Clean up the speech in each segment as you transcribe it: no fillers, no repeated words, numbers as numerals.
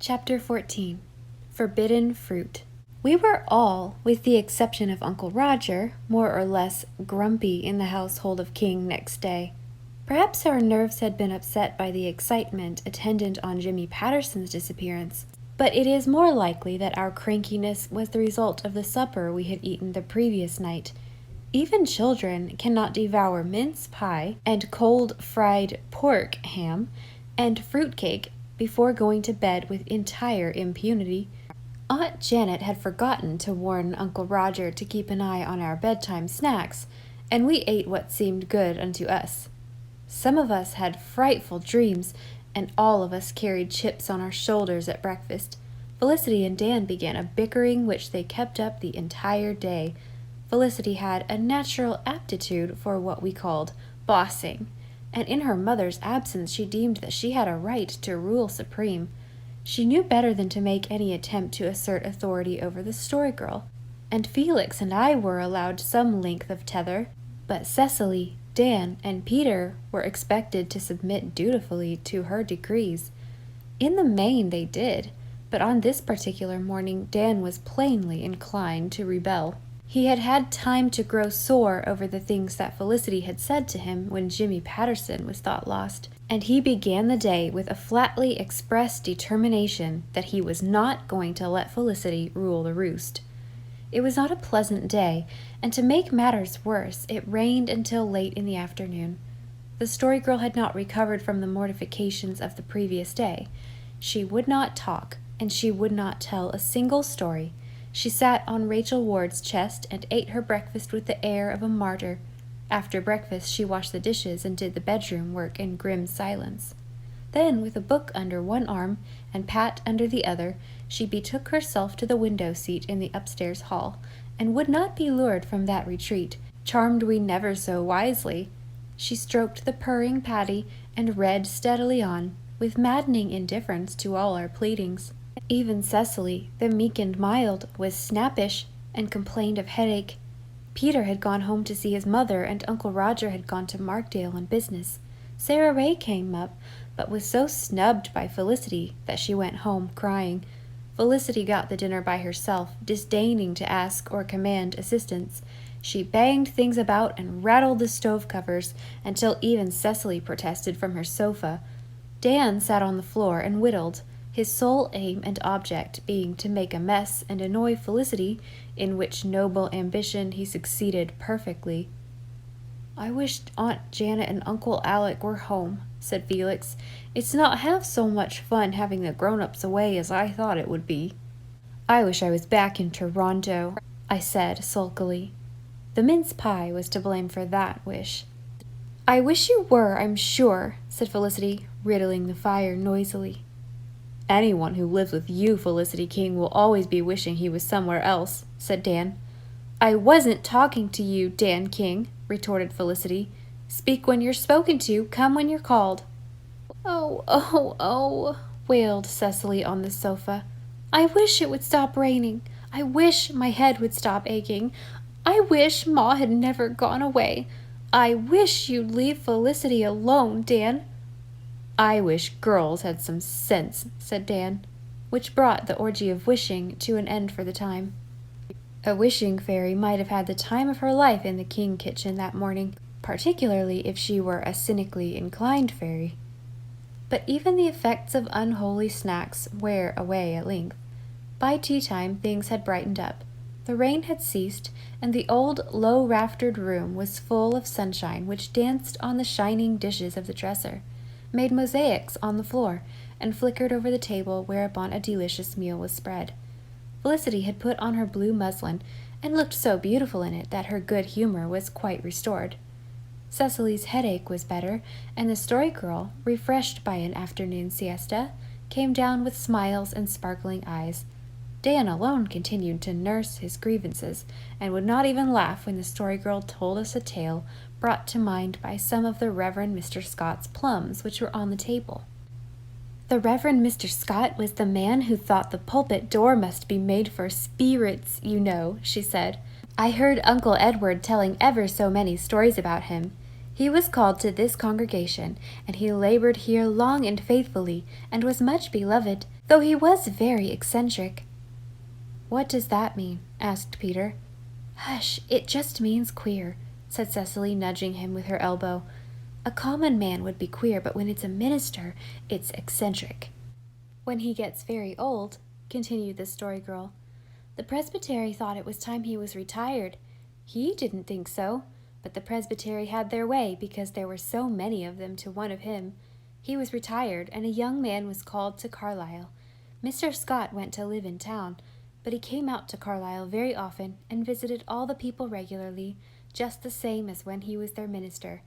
Chapter 14. Forbidden Fruit. We were all, with the exception of Uncle Roger, more or less grumpy in the household of King next day. Perhaps our nerves had been upset by the excitement attendant on Jimmy Patterson's disappearance, but it is more likely that our crankiness was the result of the supper we had eaten the previous night. Even children cannot devour mince pie and cold fried pork ham and fruitcake before going to bed with entire impunity. Aunt Janet had forgotten to warn Uncle Roger to keep an eye on our bedtime snacks, and we ate what seemed good unto us. Some of us had frightful dreams, and all of us carried chips on our shoulders at breakfast. Felicity and Dan began a bickering which they kept up the entire day. Felicity had a natural aptitude for what we called bossing, and in her mother's absence she deemed that she had a right to rule supreme. She knew better than to make any attempt to assert authority over the Story Girl, and Felix and I were allowed some length of tether, but Cecily, Dan, and Peter were expected to submit dutifully to her decrees. In the main they did, but on this particular morning Dan was plainly inclined to rebel. He had had time to grow sore over the things that Felicity had said to him when Jimmy Patterson was thought lost, and he began the day with a flatly expressed determination that he was not going to let Felicity rule the roost. It was not a pleasant day, and to make matters worse, it rained until late in the afternoon. The Story Girl had not recovered from the mortifications of the previous day. She would not talk, and she would not tell a single story. She sat on Rachel Ward's chest and ate her breakfast with the air of a martyr. After breakfast, she washed the dishes and did the bedroom work in grim silence. Then, with a book under one arm and Pat under the other, she betook herself to the window seat in the upstairs hall, and would not be lured from that retreat, charmed we never so wisely. She stroked the purring Patty and read steadily on, with maddening indifference to all our pleadings. Even Cecily, the meek and mild, was snappish and complained of headache. Peter had gone home to see his mother, and Uncle Roger had gone to Markdale on business. Sarah Ray came up, but was so snubbed by Felicity that she went home crying. Felicity got the dinner by herself, disdaining to ask or command assistance. She banged things about and rattled the stove covers until even Cecily protested from her sofa. Dan sat on the floor and whittled, his sole aim and object being to make a mess and annoy Felicity, in which noble ambition he succeeded perfectly. "I wish Aunt Janet and Uncle Alec were home," said Felix. "It's not half so much fun having the grown-ups away as I thought it would be." "I wish I was back in Toronto," I said sulkily. The mince pie was to blame for that wish. "I wish you were, I'm sure," said Felicity, riddling the fire noisily. "Anyone who lives with you, Felicity King, will always be wishing he was somewhere else," said Dan. "I wasn't talking to you, Dan King," retorted Felicity. "Speak when you're spoken to, come when you're called." Oh, wailed Cecily on the sofa. "I wish it would stop raining. I wish my head would stop aching. I wish Ma had never gone away. I wish you'd leave Felicity alone, Dan." "I wish girls had some sense," said Dan, which brought the orgy of wishing to an end for the time. A wishing fairy might have had the time of her life in the King kitchen that morning, particularly if she were a cynically inclined fairy. But even the effects of unholy snacks wear away at length. By tea-time things had brightened up. The rain had ceased, and the old low-raftered room was full of sunshine which danced on the shining dishes of the dresser, made mosaics on the floor, and flickered over the table whereupon a delicious meal was spread. Felicity had put on her blue muslin, and looked so beautiful in it that her good humor was quite restored. Cecily's headache was better, and the Story Girl, refreshed by an afternoon siesta, came down with smiles and sparkling eyes. Dan alone continued to nurse his grievances, and would not even laugh when the Story Girl told us a tale brought to mind by some of the Reverend Mr. Scott's plums which were on the table. "The Reverend Mr. Scott was the man who thought the pulpit door must be made for spirits, you know," she said. "I heard Uncle Edward telling ever so many stories about him. He was called to this congregation, and he labored here long and faithfully, and was much beloved. though he was very eccentric. "What does that mean?" asked Peter. "Hush, it just means queer," said Cecily, nudging him with her elbow. "A common man would be queer, but when it's a minister, it's eccentric." "When he gets very old," continued the Story Girl, "the presbytery thought it was time he was retired. He didn't think so, but the presbytery had their way because there were so many of them to one of him. He was retired, and a young man was called to Carlisle. Mr. Scott went to live in town, but he came out to Carlisle very often and visited all the people regularly, just the same as when he was their minister.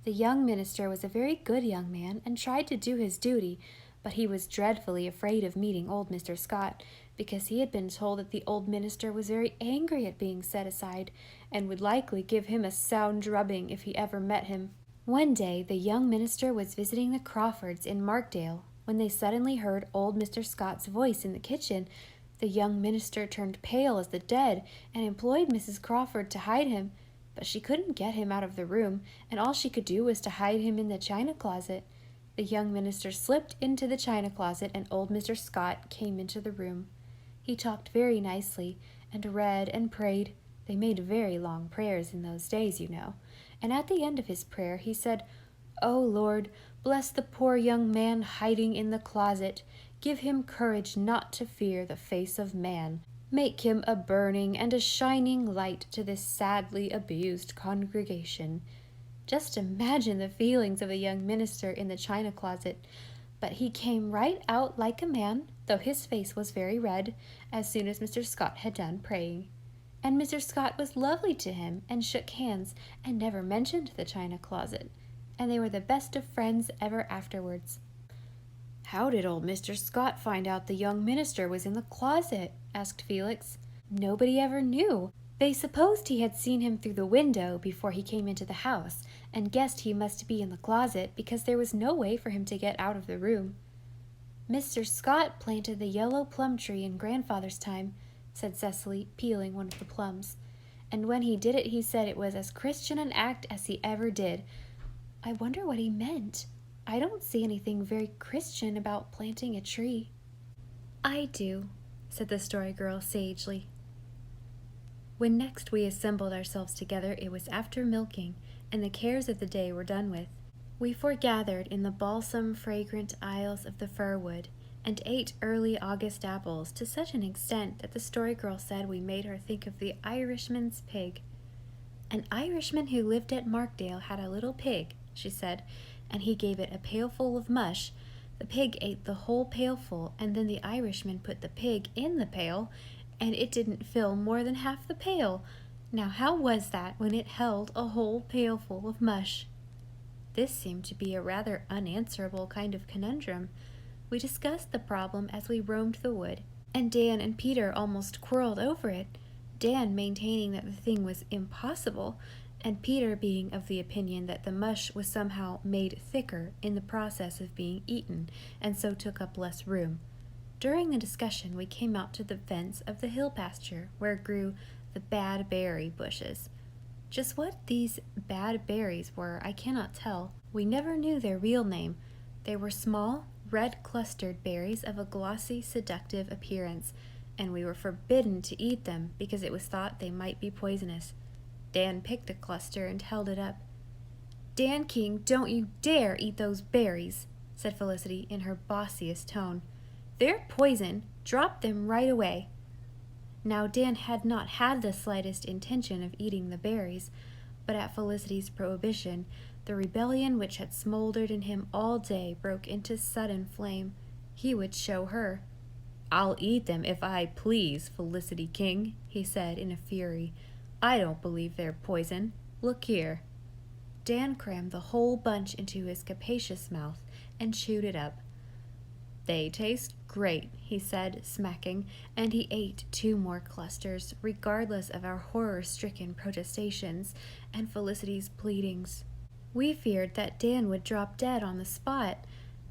The young minister was a very good young man and tried to do his duty, but he was dreadfully afraid of meeting old Mr. Scott, because he had been told that the old minister was very angry at being set aside, and would likely give him a sound drubbing if he ever met him. One day the young minister was visiting the Crawfords in Markdale, when they suddenly heard old Mr. Scott's voice in the kitchen. The young minister turned pale as the dead, and implored Mrs. Crawford to hide him, but she couldn't get him out of the room, and all she could do was to hide him in the china closet. The young minister slipped into the china closet, and old Mr. Scott came into the room. He talked very nicely, and read and prayed. They made very long prayers in those days, you know. And at the end of his prayer he said, 'O Lord, bless the poor young man hiding in the closet. Give him courage not to fear the face of man. Make him a burning and a shining light to this sadly abused congregation.' Just imagine the feelings of the young minister in the china closet. But he came right out like a man, though his face was very red, as soon as Mr. Scott had done praying. And Mr. Scott was lovely to him, and shook hands, and never mentioned the china closet. And they were the best of friends ever afterwards." "How did old Mr. Scott find out the young minister was in the closet?" asked Felix. "Nobody ever knew. They supposed he had seen him through the window before he came into the house, and guessed he must be in the closet because there was no way for him to get out of the room." "Mr. Scott planted the yellow plum tree in grandfather's time," said Cecily, peeling one of the plums. "And when he did it he said it was as Christian an act as he ever did. I wonder what he meant. I don't see anything very Christian about planting a tree." "I do," said the Story Girl sagely. When next we assembled ourselves together, it was after milking, and the cares of the day were done with. We foregathered in the balsam fragrant aisles of the fir-wood, and ate early August apples to such an extent that the Story Girl said we made her think of the Irishman's pig. "An Irishman who lived at Markdale had a little pig," she said, "and he gave it a pailful of mush. The pig ate the whole pailful, and then the Irishman put the pig in the pail, and it didn't fill more than half the pail. Now how was that when it held a whole pailful of mush?" This seemed to be a rather unanswerable kind of conundrum. We discussed the problem as we roamed the wood, and Dan and Peter almost quarreled over it, Dan maintaining that the thing was impossible, and Peter being of the opinion that the mush was somehow made thicker in the process of being eaten, and so took up less room. During the discussion we came out to the fence of the hill pasture where grew the bad berry bushes. Just what these bad berries were I cannot tell. We never knew their real name. They were small, red-clustered berries of a glossy, seductive appearance, and we were forbidden to eat them because it was thought they might be poisonous. Dan picked a cluster and held it up. "Dan King, don't you dare eat those berries," said Felicity in her bossiest tone. "They're poison. Drop them right away." Now Dan had not had the slightest intention of eating the berries, but at Felicity's prohibition, the rebellion which had smoldered in him all day broke into sudden flame. He would show her. "I'll eat them if I please, Felicity King," he said in a fury. "I don't believe they're poison. Look here." Dan crammed the whole bunch into his capacious mouth and chewed it up. "They taste great," he said, smacking, and he ate 2 more clusters, regardless of our horror-stricken protestations and Felicity's pleadings. We feared that Dan would drop dead on the spot,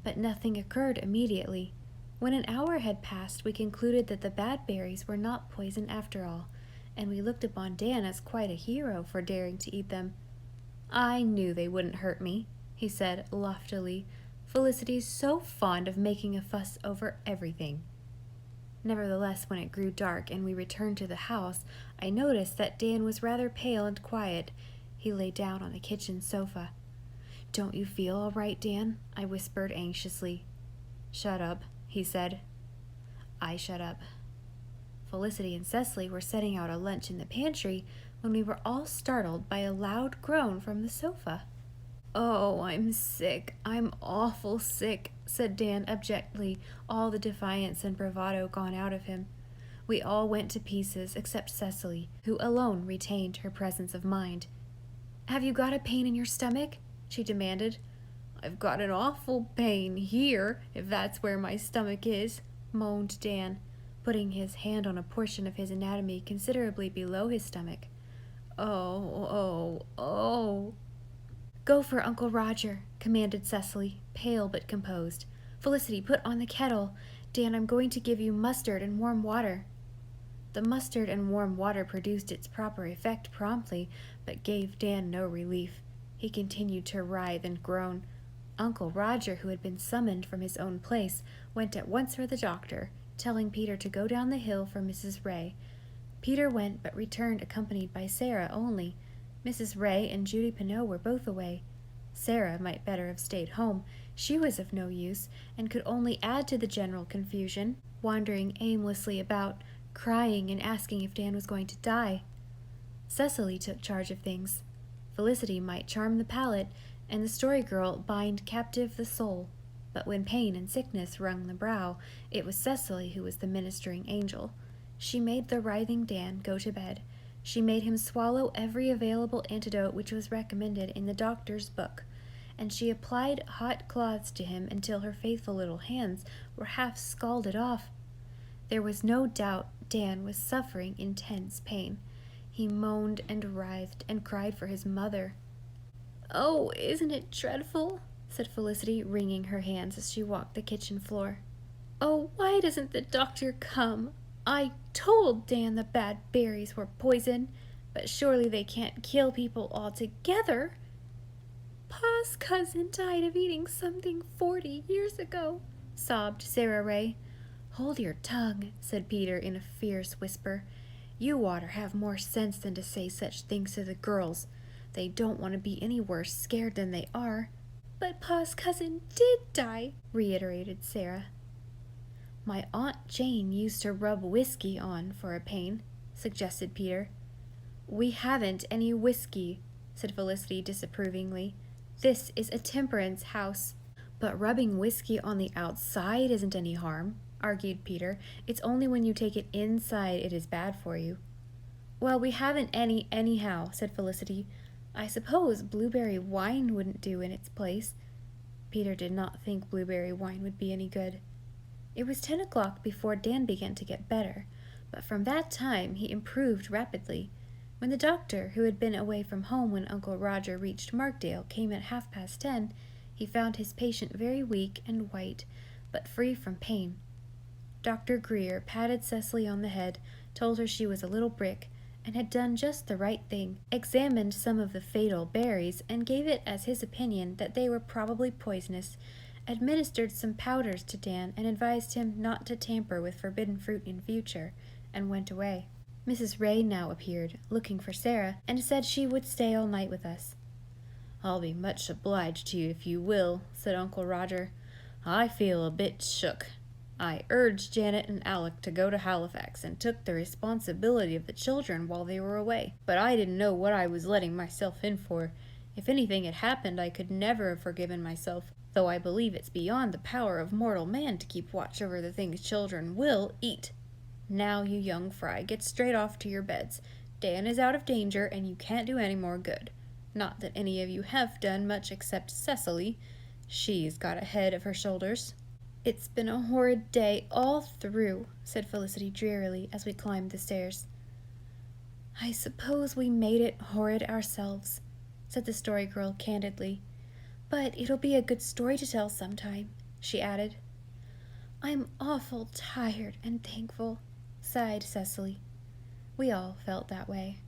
but nothing occurred immediately. When an hour had passed, we concluded that the bad berries were not poison after all, and we looked upon Dan as quite a hero for daring to eat them. "I knew they wouldn't hurt me," he said loftily. Felicity's so fond of making a fuss over everything. Nevertheless, when it grew dark and we returned to the house, I noticed that Dan was rather pale and quiet. He lay down on the kitchen sofa. "Don't you feel all right, Dan?" I whispered anxiously. "Shut up," he said. I shut up. Felicity and Cecily were setting out a lunch in the pantry when we were all startled by a loud groan from the sofa. "Oh, I'm sick. I'm awful sick," said Dan abjectly, all the defiance and bravado gone out of him. We all went to pieces except Cecily, who alone retained her presence of mind. "Have you got a pain in your stomach?" she demanded. "I've got an awful pain here, if that's where my stomach is," moaned Dan, putting his hand on a portion of his anatomy considerably below his stomach. Oh. "Go for Uncle Roger," commanded Cecily, pale but composed. "Felicity, put on the kettle. Dan, I'm going to give you mustard and warm water." The mustard and warm water produced its proper effect promptly, but gave Dan no relief. He continued to writhe and groan. Uncle Roger, who had been summoned from his own place, went at once for the doctor, telling Peter to go down the hill for Mrs. Ray. Peter went, but returned accompanied by Sarah only. Mrs. Ray and Judy Pineau were both away. Sarah might better have stayed home. She was of no use, and could only add to the general confusion, wandering aimlessly about, crying and asking if Dan was going to die. Cecily took charge of things. Felicity might charm the palate, and the story girl bind captive the soul. But when pain and sickness wrung the brow, it was Cecily who was the ministering angel. She made the writhing Dan go to bed. She made him swallow every available antidote which was recommended in the doctor's book, and she applied hot cloths to him until her faithful little hands were half scalded off. There was no doubt Dan was suffering intense pain. He moaned and writhed and cried for his mother. "Oh, isn't it dreadful?" said Felicity, wringing her hands as she walked the kitchen floor. "Oh, why doesn't the doctor come? I told Dan the bad berries were poison, but surely they can't kill people altogether. Pa's cousin died of eating something 40 years ago," sobbed Sarah Ray. "Hold your tongue," said Peter in a fierce whisper. "You oughter have more sense than to say such things to the girls. They don't want to be any worse scared than they are." "But Pa's cousin did die," reiterated Sarah. "My Aunt Jane used to rub whiskey on for a pain," suggested Peter. "We haven't any whiskey," said Felicity disapprovingly. "This is a temperance house." "But rubbing whiskey on the outside isn't any harm," argued Peter. "It's only when you take it inside it is bad for you." "Well, we haven't any anyhow," said Felicity. "I suppose blueberry wine wouldn't do in its place." Peter did not think blueberry wine would be any good. It was 10 o'clock before Dan began to get better, but from that time he improved rapidly. When the doctor, who had been away from home when Uncle Roger reached Markdale, came at 10:30, he found his patient very weak and white, but free from pain. Dr. Greer patted Cecily on the head, told her she was a little brick, and had done just the right thing, examined some of the fatal berries, and gave it as his opinion that they were probably poisonous, administered some powders to Dan, and advised him not to tamper with forbidden fruit in future, and went away. Mrs. Ray now appeared, looking for Sarah, and said she would stay all night with us. "I'll be much obliged to you if you will," said Uncle Roger. "I feel a bit shook. I urged Janet and Alec to go to Halifax and took the responsibility of the children while they were away, but I didn't know what I was letting myself in for. If anything had happened, I could never have forgiven myself, though I believe it's beyond the power of mortal man to keep watch over the things children will eat. Now, you young fry, get straight off to your beds. Dan is out of danger, and you can't do any more good. Not that any of you have done much except Cecily. She's got a head of her shoulders." "It's been a horrid day all through," said Felicity drearily as we climbed the stairs. "I suppose we made it horrid ourselves," said the Story Girl candidly. "But it'll be a good story to tell sometime," she added. "I'm awful tired and thankful," sighed Cecily. We all felt that way.